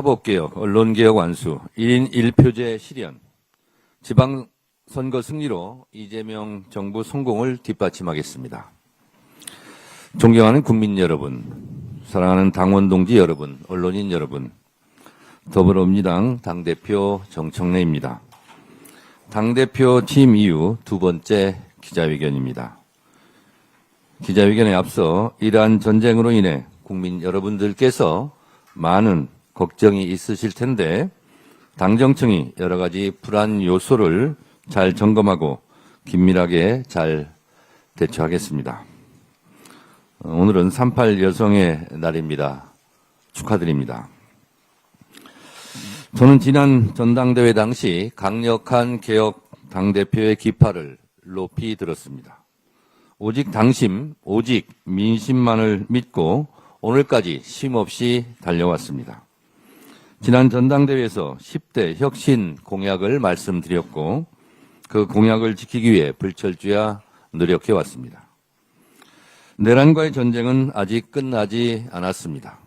사법개혁, 언론개혁 완수, 1인 1표제 실현, 지방선거 승리로 이재명 정부 성공을 뒷받침하겠습니다. 존경하는 국민 여러분, 사랑하는 당원 동지 여러분, 언론인 여러분, 더불어민주당 당대표 정청래입니다. 당대표 취임 이후 두 번째 기자회견입니다. 기자회견에 앞서 이러한 전쟁으로 인해 국민 여러분들께서 많은 걱정이 있으실 텐데 당정청이 여러 가지 불안 요소를 잘 점검하고 긴밀하게 잘 대처하겠습니다. 오늘은 38 여성의 날입니다. 축하드립니다. 저는 지난 전당대회 당시 강력한 개혁 당대표의 기파를 높이 들었습니다. 오직 당심, 오직 민심만을 믿고 오늘까지 쉼없이 달려왔습니다. 지난 전당대회에서 10대 혁신 공약을 말씀드렸고 그 공약을 지키기 위해 불철주야 노력해왔습니다. 내란과의 전쟁은 아직 끝나지 않았습니다.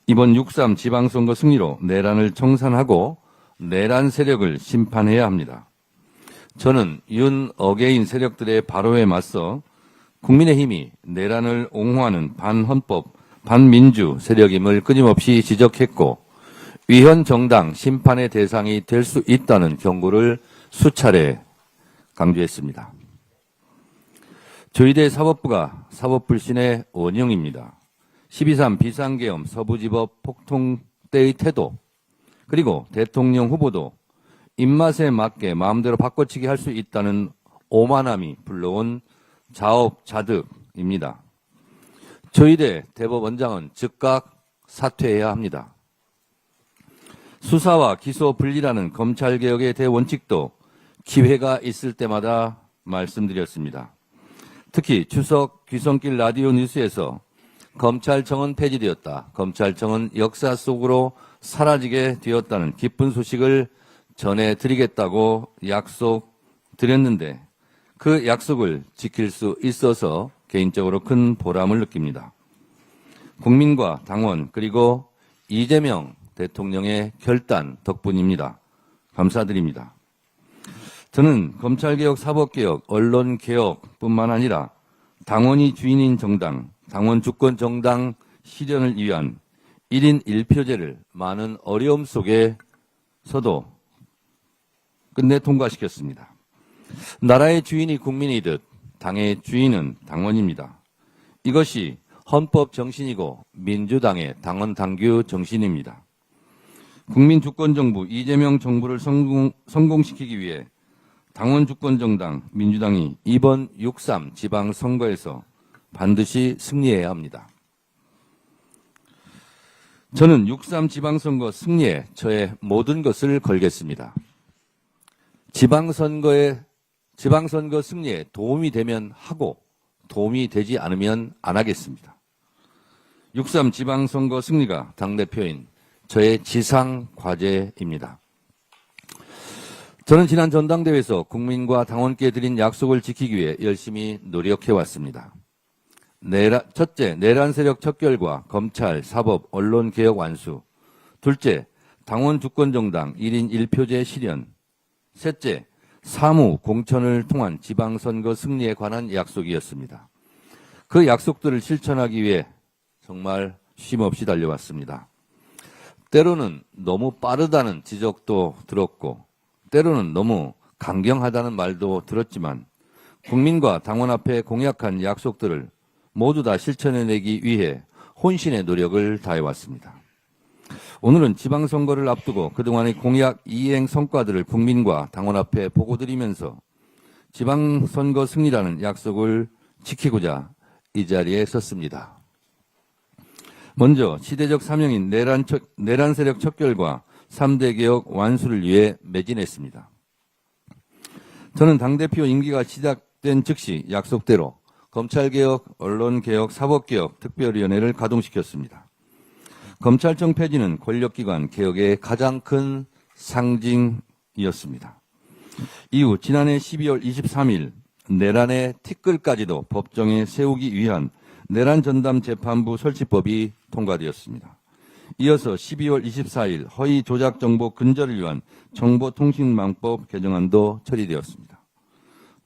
이번 6.3 지방선거 승리로 내란을 청산하고 내란 세력을 심판해야 합니다. 저는 윤 어게인 세력들의 발호에 맞서 국민의힘이 내란을 옹호하는 반헌법, 반민주 세력임을 끊임없이 지적했고 위헌 정당 심판의 대상이 될 수 있다는 경고를 수차례 강조했습니다. 조희대 사법부가 사법불신의 원흉입니다. 12.3 비상계엄 서부지법 폭동 때의 태도 그리고 대통령 후보도 입맛에 맞게 마음대로 바꿔치기 할 수 있다는 오만함이 불러온 자업자득입니다. 조희대 대법원장은 즉각 사퇴해야 합니다. 수사와 기소 분리라는 검찰개혁의 대원칙도 기회가 있을 때마다 말씀드렸습니다. 특히 추석 귀성길 라디오 뉴스에서 검찰청은 폐지되었다. 검찰청은 역사 속으로 사라지게 되었다는 기쁜 소식을 전해드리겠다고 약속드렸는데 그 약속을 지킬 수 있어서 개인적으로 큰 보람을 느낍니다. 국민과 당원 그리고 이재명 대통령의 결단 덕분입니다. 감사드립니다. 저는 검찰개혁, 사법개혁, 언론개혁뿐만 아니라 당원이 주인인 정당, 당원 주권 정당 실현을 위한 1인 1표제를 많은 어려움 속에서도 끝내 통과시켰습니다. 나라의 주인이 국민이듯 당의 주인은 당원입니다. 이것이 헌법 정신이고 민주당의 당원 당규 정신입니다. 국민주권정부 이재명 정부를 성공시키기 위해 당원 주권 정당 민주당이 이번 6.3 지방선거에서 반드시 승리해야 합니다. 저는 6.3 지방선거 승리에 저의 모든 것을 걸겠습니다. 지방선거 승리에 도움이 되면 하고 도움이 되지 않으면 안 하겠습니다. 6.3 지방선거 승리가 당대표인 저의 지상 과제입니다. 저는 지난 전당대회에서 국민과 당원께 드린 약속을 지키기 위해 열심히 노력해왔습니다. 첫째, 내란 세력 척결과 검찰, 사법, 언론 개혁 완수. 둘째, 당원 주권 정당 1인 1표제 실현. 셋째, 사무 공천을 통한 지방선거 승리에 관한 약속이었습니다. 그 약속들을 실천하기 위해 정말 쉼없이 달려왔습니다. 때로는 너무 빠르다는 지적도 들었고 때로는 너무 강경하다는 말도 들었지만 국민과 당원 앞에 공약한 약속들을 모두 다 실천해내기 위해 혼신의 노력을 다해왔습니다. 오늘은 지방선거를 앞두고 그동안의 공약 이행 성과들을 국민과 당원 앞에 보고드리면서 지방선거 승리라는 약속을 지키고자 이 자리에 섰습니다. 먼저 시대적 사명인 내란 세력 척결과 3대 개혁 완수를 위해 매진했습니다. 저는 당대표 임기가 시작된 즉시 약속대로 검찰개혁, 언론개혁, 사법개혁 특별위원회를 가동시켰습니다. 검찰청 폐지는 권력기관 개혁의 가장 큰 상징이었습니다. 이후 지난해 12월 23일 내란의 티끌까지도 법정에 세우기 위한 내란 전담 재판부 설치법이 통과되었습니다. 이어서 12월 24일 허위 조작 정보 근절을 위한 정보통신망법 개정안도 처리되었습니다.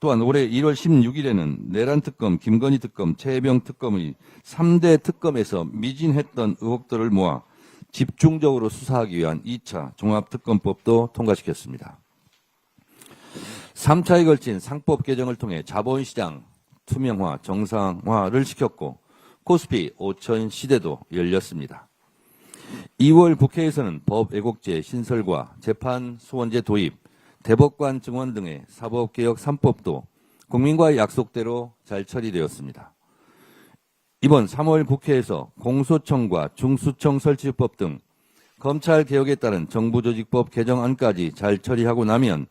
또한 올해 1월 16일에는 내란 특검, 김건희 특검, 최혜병 특검의 3대 특검에서 미진했던 의혹들을 모아 집중적으로 수사하기 위한 2차 종합특검법도 통과시켰습니다. 3차에 걸친 상법 개정을 통해 자본시장 투명화, 정상화를 시켰고 코스피 5천 시대도 열렸습니다. 2월 국회에서는 법 왜곡죄 신설과 재판 소원제 도입, 대법관 증원 등의 사법개혁 3법도 국민과의 약속대로 잘 처리되었습니다. 이번 3월 국회에서 공소청과 중수청 설치법 등 검찰개혁에 따른 정부조직법 개정안까지 잘 처리하고 나면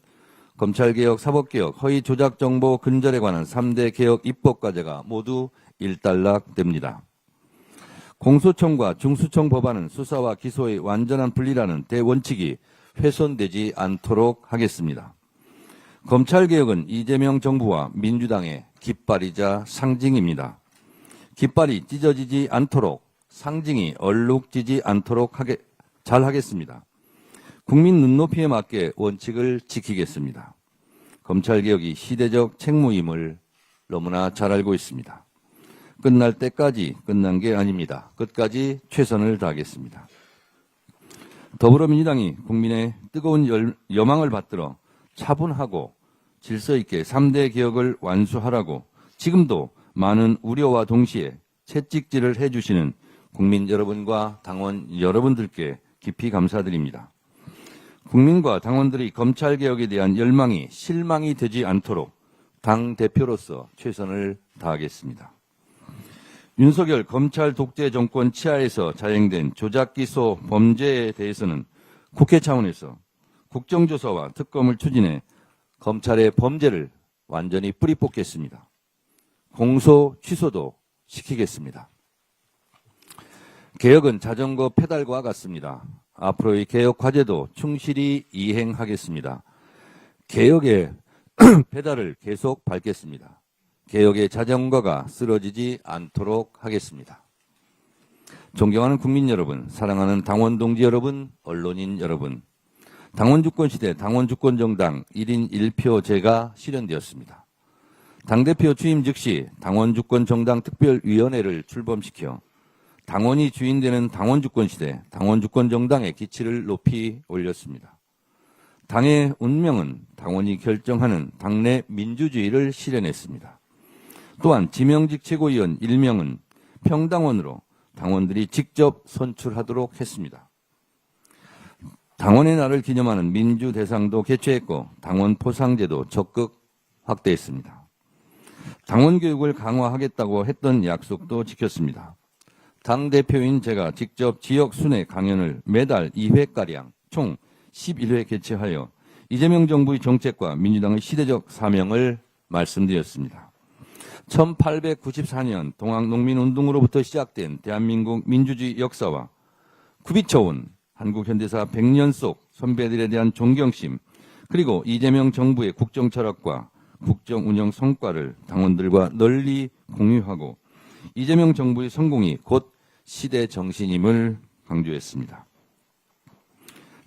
검찰개혁, 사법개혁, 허위조작정보 근절에 관한 3대 개혁 입법과제가 모두 일단락됩니다. 공소청과 중수청 법안은 수사와 기소의 완전한 분리라는 대원칙이 훼손되지 않도록 하겠습니다. 검찰개혁은 이재명 정부와 민주당의 깃발이자 상징입니다. 깃발이 찢어지지 않도록, 상징이 얼룩지지 않도록 잘 하겠습니다. 국민 눈높이에 맞게 원칙을 지키겠습니다. 검찰개혁이 시대적 책무임을 너무나 잘 알고 있습니다. 끝날 때까지 끝난 게 아닙니다. 끝까지 최선을 다하겠습니다. 더불어민주당이 국민의 뜨거운 여망을 받들어 차분하고 질서 있게 3대 개혁을 완수하라고 지금도 많은 우려와 동시에 채찍질을 해주시는 국민 여러분과 당원 여러분들께 깊이 감사드립니다. 국민과 당원들이 검찰개혁에 대한 열망이 실망이 되지 않도록 당대표로서 최선을 다하겠습니다. 윤석열 검찰 독재 정권 치하에서 자행된 조작기소 범죄에 대해서는 국회 차원에서 국정조사와 특검을 추진해 검찰의 범죄를 완전히 뿌리 뽑겠습니다. 공소 취소도 시키겠습니다. 개혁은 자전거 페달과 같습니다. 앞으로의 개혁 과제도 충실히 이행하겠습니다. 개혁의 페달을 계속 밟겠습니다. 개혁의 자전거가 쓰러지지 않도록 하겠습니다. 존경하는 국민 여러분, 사랑하는 당원 동지 여러분, 언론인 여러분, 당원주권 시대 당원주권정당 1인 1표제가 실현되었습니다. 당대표 취임 즉시 당원주권정당 특별위원회를 출범시켜 당원이 주인되는 당원주권 시대 당원주권정당의 기치를 높이 올렸습니다. 당의 운명은 당원이 결정하는 당내 민주주의를 실현했습니다. 또한 지명직 최고위원 1명은 평당원으로 당원들이 직접 선출하도록 했습니다. 당원의 날을 기념하는 민주대상도 개최했고 당원 포상제도 적극 확대했습니다. 당원 교육을 강화하겠다고 했던 약속도 지켰습니다. 당대표인 제가 직접 지역 순회 강연을 매달 2회가량 총 11회 개최하여 이재명 정부의 정책과 민주당의 시대적 사명을 말씀드렸습니다. 1894년 동학농민운동으로부터 시작된 대한민국 민주주의 역사와 굽이쳐온 한국 현대사 100년 속 선배들에 대한 존경심, 그리고 이재명 정부의 국정 철학과 국정 운영 성과를 당원들과 널리 공유하고 이재명 정부의 성공이 곧 시대 정신임을 강조했습니다.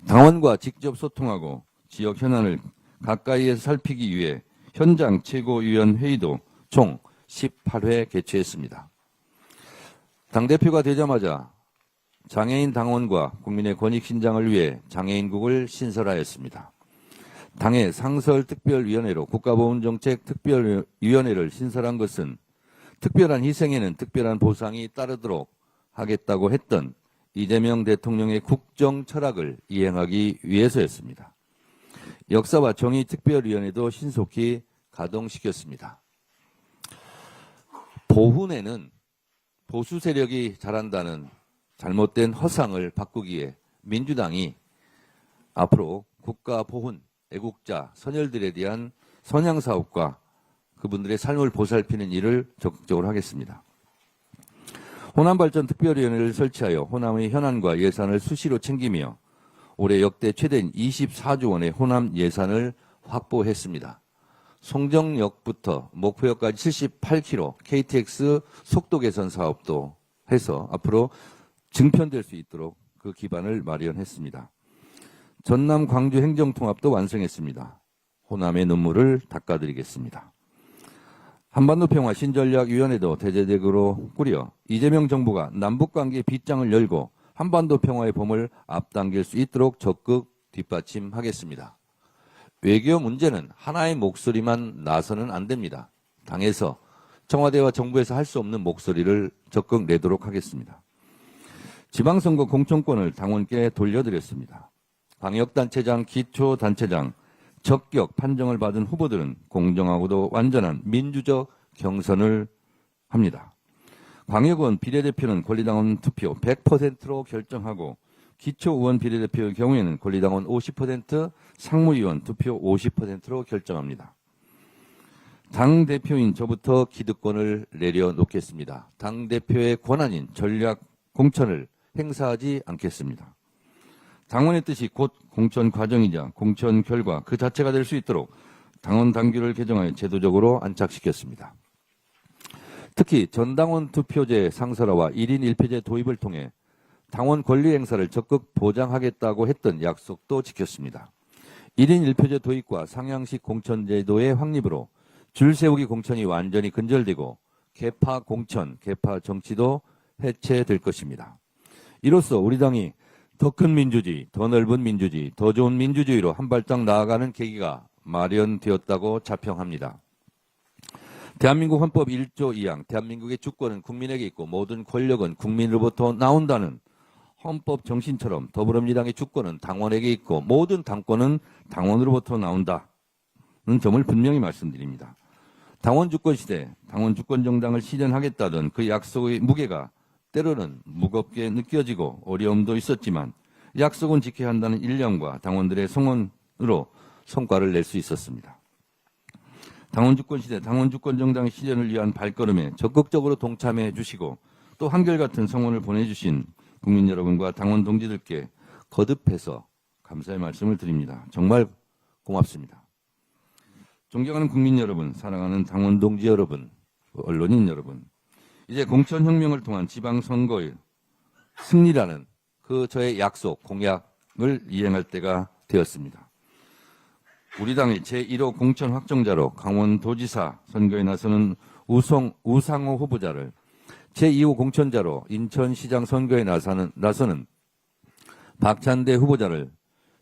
당원과 직접 소통하고 지역 현안을 가까이에서 살피기 위해 현장 최고위원 회의도 총 18회 개최했습니다. 당대표가 되자마자 장애인 당원과 국민의 권익 신장을 위해 장애인국을 신설하였습니다. 당의 상설특별위원회로 국가보훈정책특별위원회를 신설한 것은 특별한 희생에는 특별한 보상이 따르도록 하겠다고 했던 이재명 대통령의 국정 철학을 이행하기 위해서였습니다. 역사와 정의특별위원회도 신속히 가동시켰습니다. 보훈에는 보수 세력이 잘한다는 잘못된 허상을 바꾸기에 민주당이 앞으로 국가보훈, 애국자, 선열들에 대한 선양사업과 그분들의 삶을 보살피는 일을 적극적으로 하겠습니다. 호남발전특별위원회를 설치하여 호남의 현안과 예산을 수시로 챙기며 올해 역대 최대인 24조 원의 호남 예산을 확보했습니다. 송정역부터 목포역까지 78km KTX 속도 개선 사업도 해서 앞으로 증편될 수 있도록 그 기반을 마련했습니다. 전남 광주 행정통합도 완성했습니다. 호남의 눈물을 닦아드리겠습니다. 한반도 평화 신전략위원회도 대대적으로 꾸려 이재명 정부가 남북관계 빗장을 열고 한반도 평화의 봄을 앞당길 수 있도록 적극 뒷받침하겠습니다. 외교 문제는 하나의 목소리만 나서는 안 됩니다. 당에서 청와대와 정부에서 할 수 없는 목소리를 적극 내도록 하겠습니다. 지방선거 공천권을 당원께 돌려드렸습니다. 광역단체장, 기초단체장, 적격 판정을 받은 후보들은 공정하고도 완전한 민주적 경선을 합니다. 광역의원 비례대표는 권리당원 투표 100%로 결정하고 기초의원 비례대표의 경우에는 권리당원 50%, 상무위원 투표 50%로 결정합니다. 당대표인 저부터 기득권을 내려놓겠습니다. 당대표의 권한인 전략 공천을 행사하지 않겠습니다. 당원의 뜻이 곧 공천 과정이자 공천 결과 그 자체가 될 수 있도록 당원 당규를 개정하여 제도적으로 안착시켰습니다. 특히 전당원 투표제 상설화와 1인 1표제 도입을 통해 당원 권리 행사를 적극 보장하겠다고 했던 약속도 지켰습니다. 1인 1표제 도입과 상향식 공천제도의 확립으로 줄 세우기 공천이 완전히 근절되고 개파 공천, 개파 정치도 해체될 것입니다. 이로써 우리 당이 더 큰 민주주의, 더 넓은 민주주의, 더 좋은 민주주의로 한 발짝 나아가는 계기가 마련되었다고 자평합니다. 대한민국 헌법 1조 2항, 대한민국의 주권은 국민에게 있고 모든 권력은 국민으로부터 나온다는 헌법 정신처럼 더불어민주당의 주권은 당원에게 있고 모든 당권은 당원으로부터 나온다는 점을 분명히 말씀드립니다. 당원 주권 시대, 당원 주권 정당을 실현하겠다던 그 약속의 무게가 때로는 무겁게 느껴지고 어려움도 있었지만 약속은 지켜야 한다는 일념과 당원들의 성원으로 성과를 낼 수 있었습니다. 당원 주권 시대, 당원 주권 정당의 실현을 위한 발걸음에 적극적으로 동참해 주시고 또 한결같은 성원을 보내주신 국민 여러분과 당원 동지들께 거듭해서 감사의 말씀을 드립니다. 정말 고맙습니다. 존경하는 국민 여러분, 사랑하는 당원 동지 여러분, 언론인 여러분, 이제 공천혁명을 통한 지방선거의 승리라는 그 저의 약속, 공약을 이행할 때가 되었습니다. 우리 당의 제1호 공천 확정자로 강원도지사 선거에 나서는 우상호 후보자를, 제2호 공천자로 인천시장 선거에 나서는 박찬대 후보자를,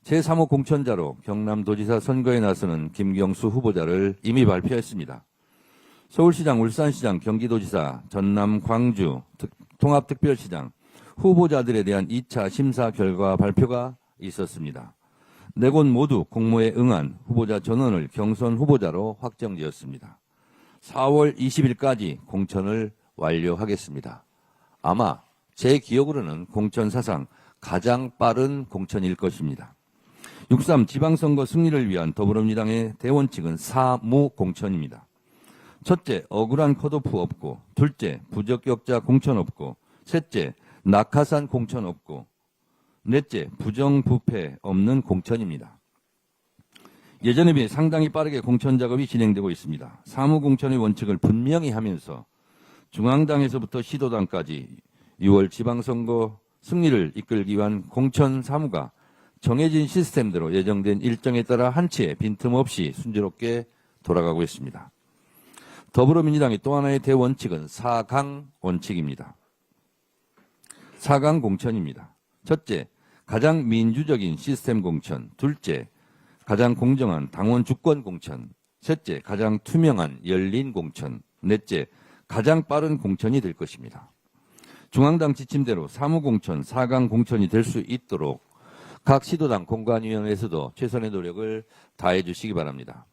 제3호 공천자로 경남도지사 선거에 나서는 김경수 후보자를 이미 발표했습니다. 서울시장, 울산시장, 경기도지사, 전남, 광주, 통합특별시장 후보자들에 대한 2차 심사 결과 발표가 있었습니다. 네 곳 모두 공모에 응한 후보자 전원을 경선 후보자로 확정되었습니다. 4월 20일까지 공천을 완료하겠습니다. 아마 제 기억으로는 공천 사상 가장 빠른 공천일 것입니다. 6.3 지방선거 승리를 위한 더불어민주당의 대원칙은 사무 공천입니다. 첫째, 억울한 컷오프 없고, 둘째, 부적격자 공천 없고, 셋째, 낙하산 공천 없고, 넷째, 부정부패 없는 공천입니다. 예전에 비해 상당히 빠르게 공천 작업이 진행되고 있습니다. 사무공천의 원칙을 분명히 하면서 중앙당에서부터 시도당까지 6월 지방선거 승리를 이끌기 위한 공천 사무가 정해진 시스템대로 예정된 일정에 따라 한치의 빈틈없이 순조롭게 돌아가고 있습니다. 더불어민주당의 또 하나의 대원칙은 4강 원칙입니다. 4강 공천입니다. 첫째, 가장 민주적인 시스템 공천. 둘째, 가장 공정한 당원 주권 공천. 셋째, 가장 투명한 열린 공천. 넷째, 가장 빠른 공천이 될 것입니다. 중앙당 지침대로 사무공천, 4강 공천이 될 수 있도록 각 시도당 공관위원회에서도 최선의 노력을 다해 주시기 바랍니다.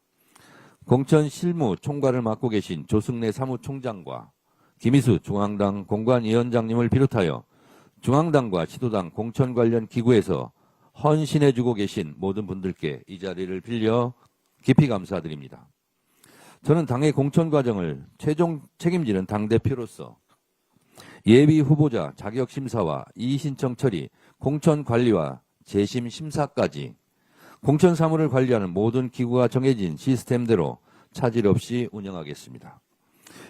공천 실무 총괄을 맡고 계신 조승래 사무총장과 김희수 중앙당 공관위원장님을 비롯하여 중앙당과 시도당 공천 관련 기구에서 헌신해주고 계신 모든 분들께 이 자리를 빌려 깊이 감사드립니다. 저는 당의 공천 과정을 최종 책임지는 당대표로서 예비 후보자 자격 심사와 이의신청 처리, 공천 관리와 재심 심사까지 공천 사무를 관리하는 모든 기구가 정해진 시스템대로 차질 없이 운영하겠습니다.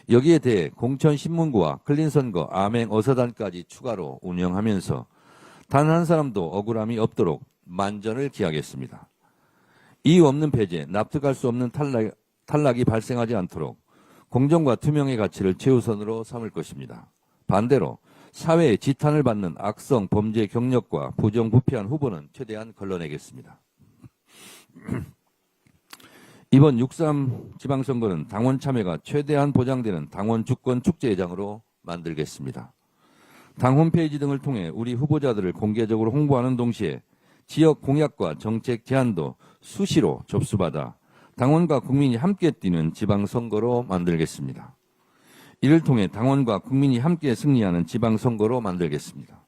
여기에 대해 공천신문고와 클린선거, 암행 어서단까지 추가로 운영하면서 단 한 사람도 억울함이 없도록 만전을 기하겠습니다. 이유 없는 배제, 납득할 수 없는 탈락이 발생하지 않도록 공정과 투명의 가치를 최우선으로 삼을 것입니다. 반대로 사회의 지탄을 받는 악성 범죄 경력과 부정부패한 후보는 최대한 걸러내겠습니다. 이번 6.3 지방선거는 당원 참여가 최대한 보장되는 당원 주권 축제회장으로 만들겠습니다. 당 홈페이지 등을 통해 우리 후보자들을 공개적으로 홍보하는 동시에 지역 공약과 정책 제안도 수시로 접수받아 당원과 국민이 함께 뛰는 지방선거로 만들겠습니다. 이를 통해 당원과 국민이 함께 승리하는 지방선거로 만들겠습니다.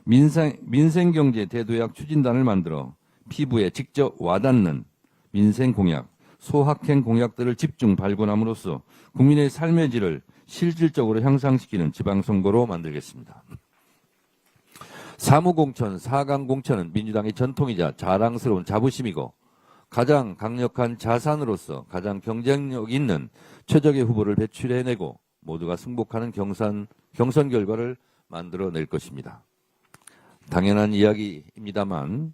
민생경제 대도약 추진단을 만들어 피부에 직접 와닿는 민생공약, 소확행 공약들을 집중 발굴함으로써 국민의 삶의 질을 실질적으로 향상시키는 지방선거로 만들겠습니다. 사무공천, 4강공천은 민주당의 전통이자 자랑스러운 자부심이고 가장 강력한 자산으로서 가장 경쟁력 있는 최적의 후보를 배출해내고 모두가 승복하는 경선 결과를 만들어낼 것입니다. 당연한 이야기입니다만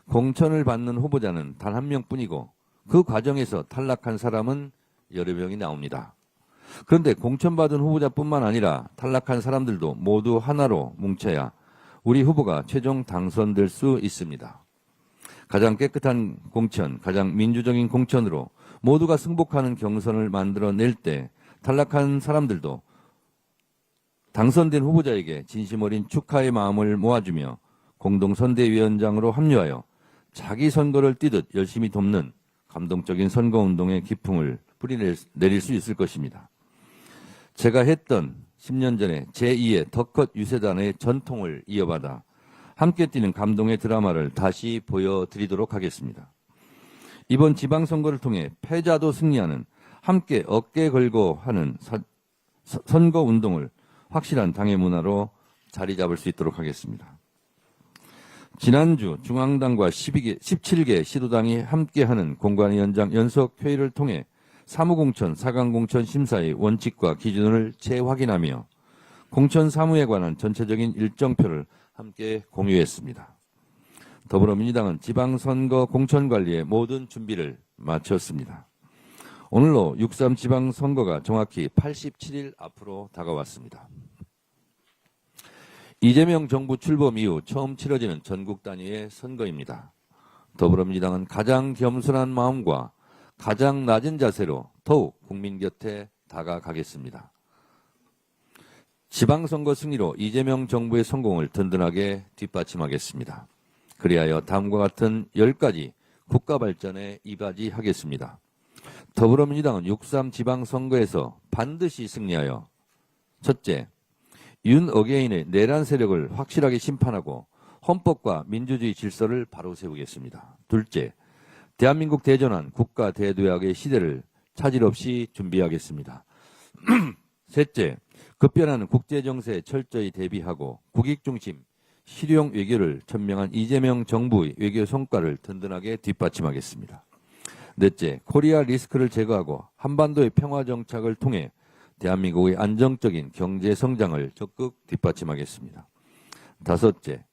공천을 받는 후보자는 단 한 명뿐이고 그 과정에서 탈락한 사람은 여러 명이 나옵니다. 그런데 공천받은 후보자뿐만 아니라 탈락한 사람들도 모두 하나로 뭉쳐야 우리 후보가 최종 당선될 수 있습니다. 가장 깨끗한 공천, 가장 민주적인 공천으로 모두가 승복하는 경선을 만들어낼 때 탈락한 사람들도 당선된 후보자에게 진심 어린 축하의 마음을 모아주며 공동선대위원장으로 합류하여 자기 선거를 뛰듯 열심히 돕는 감동적인 선거운동의 기풍을 뿌리내릴 수 있을 것입니다. 제가 했던 10년 전에 제2의 더컷 유세단의 전통을 이어받아 함께 뛰는 감동의 드라마를 다시 보여드리도록 하겠습니다. 이번 지방선거를 통해 패자도 승리하는 함께 어깨 걸고 하는 선거운동을 확실한 당의 문화로 자리 잡을 수 있도록 하겠습니다. 지난주 중앙당과 17개 시도당이 함께하는 공관위원장 연석회의를 통해 사무공천, 4강공천 심사의 원칙과 기준을 재확인하며 공천 사무에 관한 전체적인 일정표를 함께 공유했습니다. 더불어민주당은 지방선거 공천관리의 모든 준비를 마쳤습니다. 오늘로 6.3 지방선거가 정확히 87일 앞으로 다가왔습니다. 이재명 정부 출범 이후 처음 치러지는 전국 단위의 선거입니다. 더불어민주당은 가장 겸손한 마음과 가장 낮은 자세로 더욱 국민 곁에 다가가겠습니다. 지방선거 승리로 이재명 정부의 성공을 든든하게 뒷받침하겠습니다. 그리하여 다음과 같은 10가지 국가 발전에 이바지하겠습니다. 더불어민주당은 6.3 지방선거에서 반드시 승리하여 첫째, 윤 어게인의 내란 세력을 확실하게 심판하고 헌법과 민주주의 질서를 바로 세우겠습니다. 둘째, 대한민국 대전환 국가 대도약의 시대를 차질 없이 준비하겠습니다. 셋째, 급변하는 국제정세에 철저히 대비하고 국익중심, 실용 외교를 천명한 이재명 정부의 외교 성과를 든든하게 뒷받침하겠습니다. 넷째, 코리아 리스크를 제거하고 한반도의 평화 정착을 통해 대한민국의 안정적인 경제 성장을 적극 뒷받침하겠습니다. 다섯째,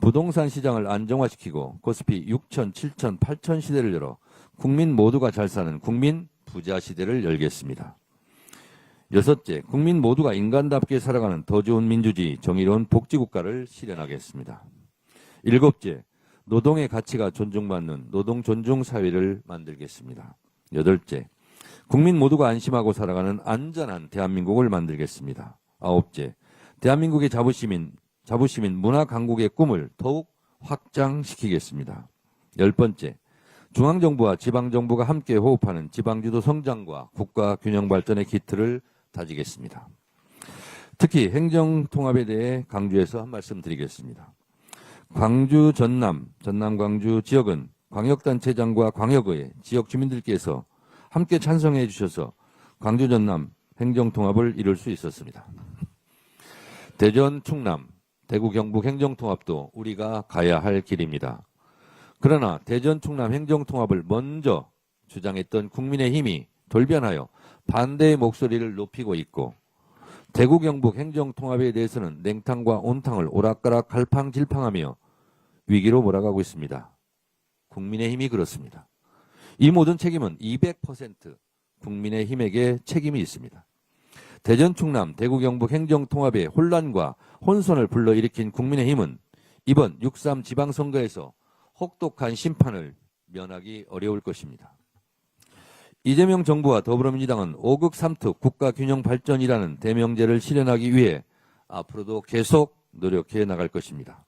부동산 시장을 안정화시키고 코스피 6천, 7천, 8천 시대를 열어 국민 모두가 잘 사는 국민 부자 시대를 열겠습니다. 여섯째, 국민 모두가 인간답게 살아가는 더 좋은 민주주의, 정의로운 복지국가를 실현하겠습니다. 일곱째, 노동의 가치가 존중받는 노동 존중 사회를 만들겠습니다. 여덟째, 국민 모두가 안심하고 살아가는 안전한 대한민국을 만들겠습니다. 아홉째, 대한민국의 자부심인 문화 강국의 꿈을 더욱 확장시키겠습니다. 열 번째, 중앙정부와 지방정부가 함께 호흡하는 지방주도 성장과 국가 균형 발전의 기틀을 다지겠습니다. 특히 행정통합에 대해 강조해서 한 말씀 드리겠습니다. 광주 전남 광주 지역은 광역단체장과 광역의 지역 주민들께서 함께 찬성해 주셔서 광주 전남 행정통합을 이룰 수 있었습니다. 대전 충남 대구 경북 행정통합도 우리가 가야 할 길입니다. 그러나 대전 충남 행정통합을 먼저 주장했던 국민의힘이 돌변하여 반대의 목소리를 높이고 있고 대구 경북 행정통합에 대해서는 냉탕과 온탕을 오락가락 갈팡질팡하며 위기로 몰아가고 있습니다. 국민의힘이 그렇습니다. 이 모든 책임은 200% 국민의힘에게 책임이 있습니다. 대전 충남 대구 경북 행정통합의 혼란과 혼선을 불러일으킨 국민의힘은 이번 6.3 지방선거에서 혹독한 심판을 면하기 어려울 것입니다. 이재명 정부와 더불어민주당은 5극 3특 국가균형 발전이라는 대명제를 실현하기 위해 앞으로도 계속 노력해 나갈 것입니다.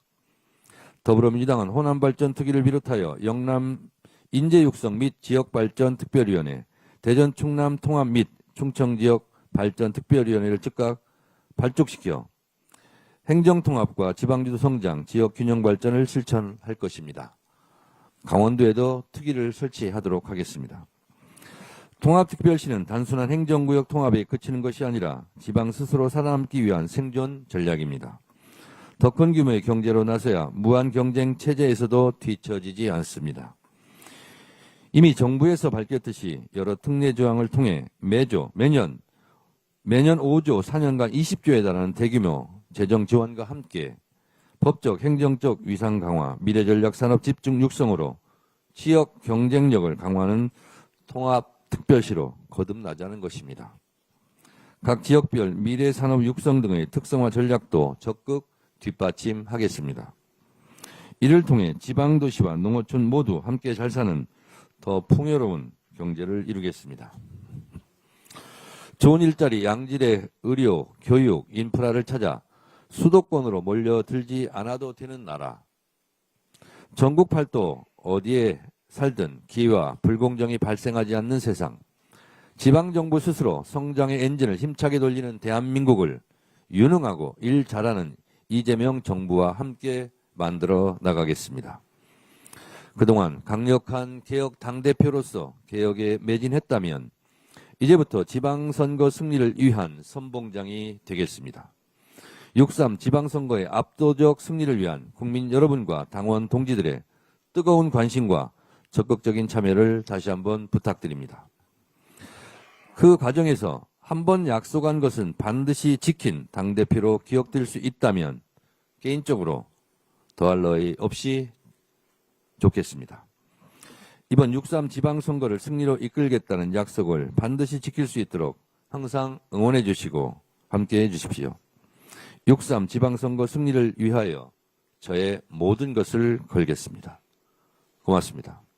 더불어민주당은 호남발전 특위를 비롯하여 영남 인재육성 및 지역발전특별위원회, 대전 충남 통합 및 충청지역 발전특별위원회를 즉각 발족시켜 행정통합과 지방주도 성장, 지역균형 발전을 실천할 것입니다. 강원도에도 특위를 설치하도록 하겠습니다. 통합특별시는 단순한 행정구역 통합에 그치는 것이 아니라 지방 스스로 살아남기 위한 생존 전략입니다. 더 큰 규모의 경제로 나서야 무한 경쟁 체제에서도 뒤처지지 않습니다. 이미 정부에서 밝혔듯이 여러 특례 조항을 통해 매년 5조 4년간 20조에 달하는 대규모 재정 지원과 함께 법적, 행정적 위상 강화, 미래전략 산업 집중 육성으로 지역 경쟁력을 강화하는 통합특별시로 거듭나자는 것입니다. 각 지역별 미래산업 육성 등의 특성화 전략도 적극 뒷받침하겠습니다. 이를 통해 지방도시와 농어촌 모두 함께 잘 사는 더 풍요로운 경제를 이루겠습니다. 좋은 일자리, 양질의 의료, 교육, 인프라를 찾아 수도권으로 몰려들지 않아도 되는 나라. 전국 팔도 어디에 살든 기회와 불공정이 발생하지 않는 세상. 지방정부 스스로 성장의 엔진을 힘차게 돌리는 대한민국을 유능하고 일 잘하는 이재명 정부와 함께 만들어 나가겠습니다. 그동안 강력한 개혁 당대표로서 개혁에 매진했다면 이제부터 지방선거 승리를 위한 선봉장이 되겠습니다. 6.3 지방선거의 압도적 승리를 위한 국민 여러분과 당원 동지들의 뜨거운 관심과 적극적인 참여를 다시 한번 부탁드립니다. 그 과정에서 한 번 약속한 것은 반드시 지킨 당대표로 기억될 수 있다면 개인적으로 더할 나위 없이 좋겠습니다. 이번 6.3 지방선거를 승리로 이끌겠다는 약속을 반드시 지킬 수 있도록 항상 응원해 주시고 함께해 주십시오. 6.3 지방선거 승리를 위하여 저의 모든 것을 걸겠습니다. 고맙습니다.